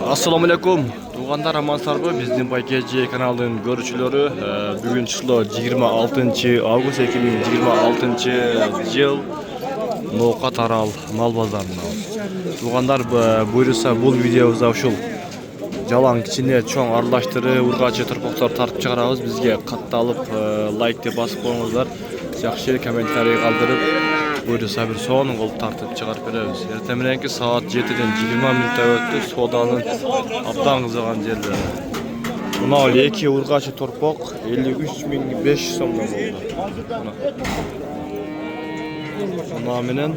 Assalamu alaikum. Tuğanlar amansarбы bizdin Baykeji kanalının görüşçüleri. Bugün çıslo 26 Ağustos 2026 yıl Nokat Aral mal bazarına. Tuğanlar buyursa bu videomuzda uşul jalan içine çoğun arlaştırı, urgaçı tırpoklar tartıp çıkarabız. Bizge kattalıp like de basıp koyuңuzlar. Yaxşı kommentariy kaldırıp buyursa bir soğanın kolu tartıp çıkarıp veririz. Ertemelenki saat 7'den 20 minut'a öttü. Sodanın aptan kızıgan yerleri. Buna 2 urgaçı torpok 53.500 somdan oldu. Buna menen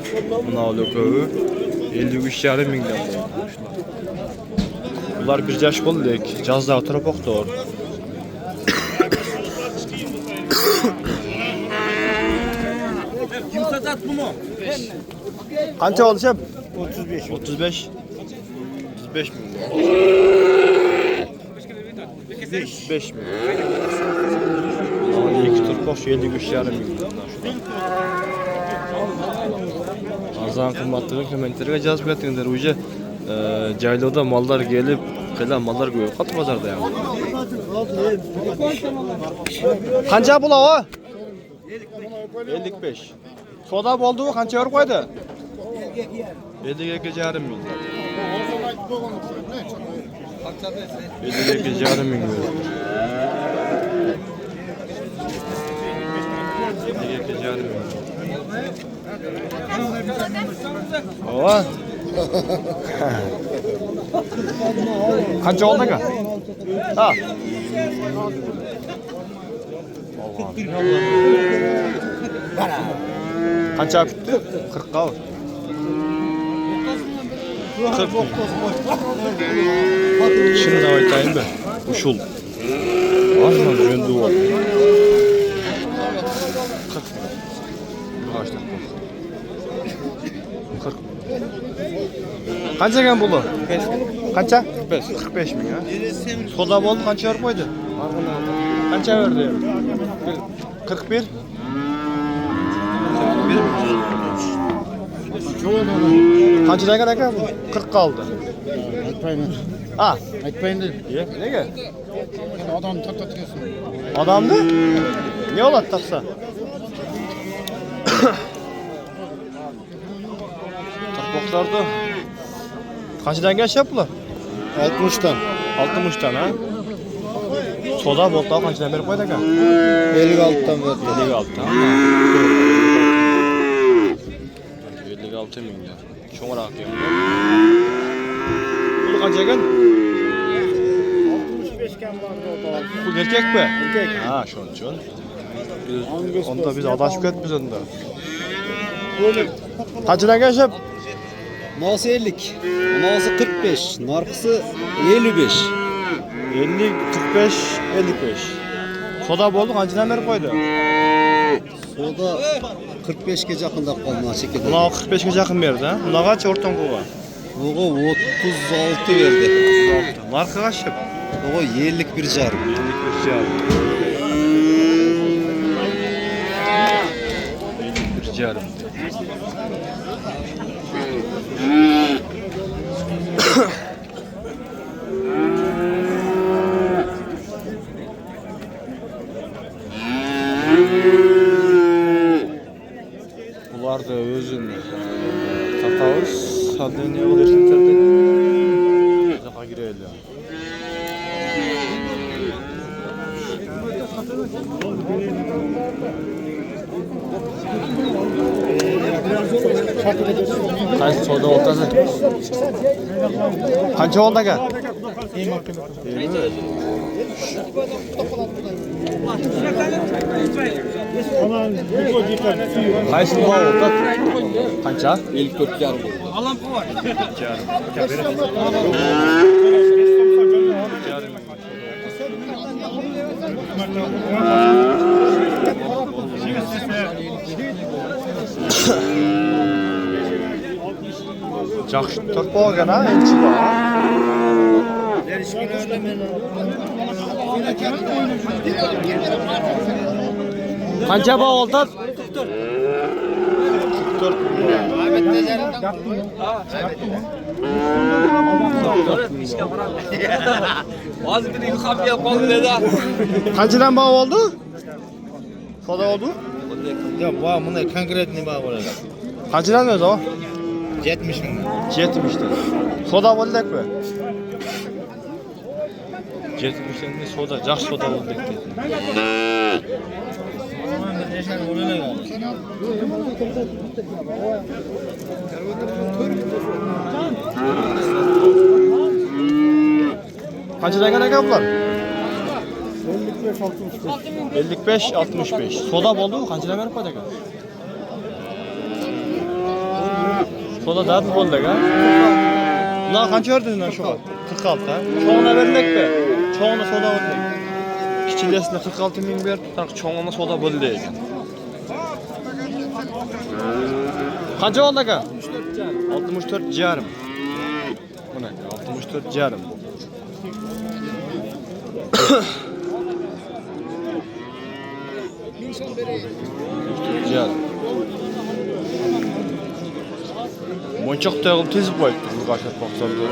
buna lököğü 53.500 mingden oldu. Bunlar bir yaş boldu ek. Jazdağı torpok doğru. Kimsat bu mu? Kança oldu şep? 35. 35. 35 mi? 5 mi? Yani 2 torpok 53.500 milyon. Azan kıymatlığın komentarıga yazıp getirdiler. Uje Caylo'da mallar gelip kıyla mallar koyuyor. Katı pazarda yani. Kança bula o? 55. Soda boldu kança yor koydu? 52 yarım milyon. 52 yarım milyon. 52 yarım milyon. Ova. Kança oldu ka? Ha. Kança bitti? 40 kal. 40. Şimdi aytayım ben. Uşul. Azman jöndu var. 40. Kaçta? 40. Kança gen bulu? 45. Kança? 45. 45 mi ya? Soda bol kança yer koydu? Kança verdi? 41. 41 Kança ne 40 kaldı. Aytpayın. Ha? Aytpayın dedim. Nege? Adam tatıyorsun. Adamdı? Ne olat taksa? Tarpoklardı. Kaçtan geç yapılar? 60'tan. 60'tan ha? Soda bolta kaçtan beri koydu ka? 56'tan verdi. 56'tan. 56 milyon. Çoğurak yani. Bu kaç eken? 65 kan vardı o. Bu erkek mi? Erkek. Ha, şun şun. Onda biz adaşıp ketmiz onda. Kaçtan geçip? Mağası 50'lik, mağası 45, narkısı 55. 50, 45, 55. Soda boldu kaçtan beri koydu? Soda 45 gece yakında kalma çekildi. Buna 45'e yakın verdi ha? Buna kaç ortan kuva? Oğa 36 verdi. Marka kaç yap? Oğa yerlik bir car. Birlik bir cihaz. Birlik bir cihaz. Bunlar da özün tatavuz. Hadi ne olursun tertek. Zaka girelim. Kaç soda ortası? Kaç oldu ka? Kaç soda orta? Kança? 54 car. Alan bu var. Жақсы тұрып болған а, елші бар. Қанша ба олтат? 44 Bazı bir ilham yapalım dedi. Kaçıdan bağ oldu? Soda oldu? Yok bu bunday konkretni bak bo'ladi. Kaçıdan öz o? 70 ming. 70'te. Soda oldu mi? 70'ten de soda, yaxşı soda oldu dedi. Kaçıdan gene kaplar? 55-65. Soda oldu mu? Kaçıdan verip koydu? Soda da mı oldu ga? Bunlar kaç verdin lan şu an? 46 ha? Çoğuna vermek be. Çoğuna soda oldu. Kiçilesine 46 min ver, tak çoğuna soda oldu ekan. Kaç oldu ga? 64 yarım. Buna 64 yarım bu. Yarım. Monçak tağım tez koyup bu kaçak baksanda.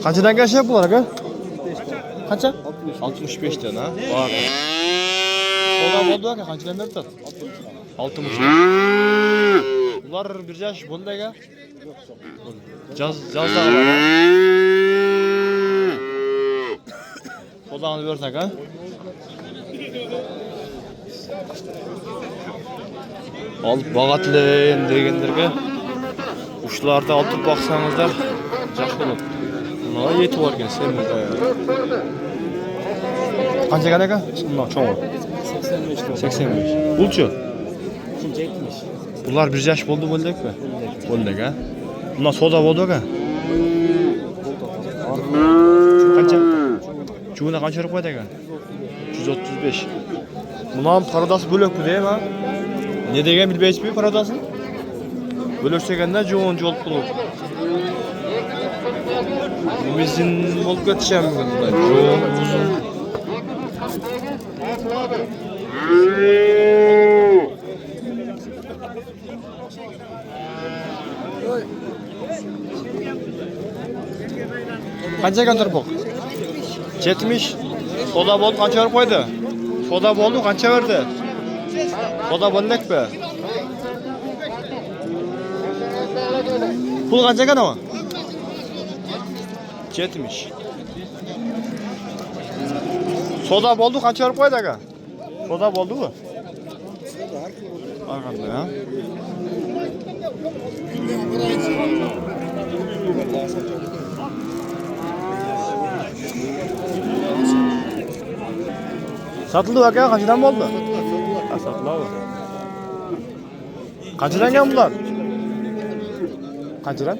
Kaçıdan kaç yapılar ha? Kaça? 65 tane ha. Var. Soda oldu ha kaçıdan verdi? 60. Bunlar bir yaş buldu ha. Caz da var ha. Sodanı versek ha. Alıp bağatlayın degenlerge uşlarda alıp baksanızlar yaxşı olur. Buna yeti var ekan sen burada ya. Qancha kan aka? Bundan çoğu. 85. Bulchu. 70. Bular bir yaş bo'ldi bo'ldikmi? Bo'ldik ha. Bundan soda bo'ldi aka. Qancha? Chuguna qancha urib qo'ydi aka? 135. Bundan paradası bölök bu değil mi? Ne degen bilbeysiz mi paradasın? Bölöksegende joğun jol pulu. Bizim olup geçeceğim bugün. Joğun uzun. Kaça gönder bu? 70. Soda bol kaça koydu? Soda boldu kança verdi? Soda bollek be. Pul kança kan ama? 70. Soda boldu kança verip koydu aga? Soda boldu mu? Arkanda ya. Satıldı bak ya, kaçıdan mı oldu? Ha, satıldı abi. Kaçıdan gel bunlar? Kaçıdan?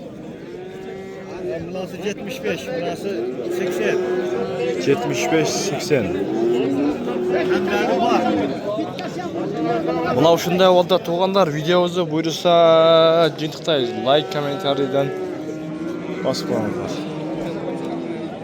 Burası 75, burası 80. 75-80. Mına ушундай oldu туғандар, видеоmuzu buyursa жыйынтыктайбыз. Лайк, комментарийден басып коюңуздар.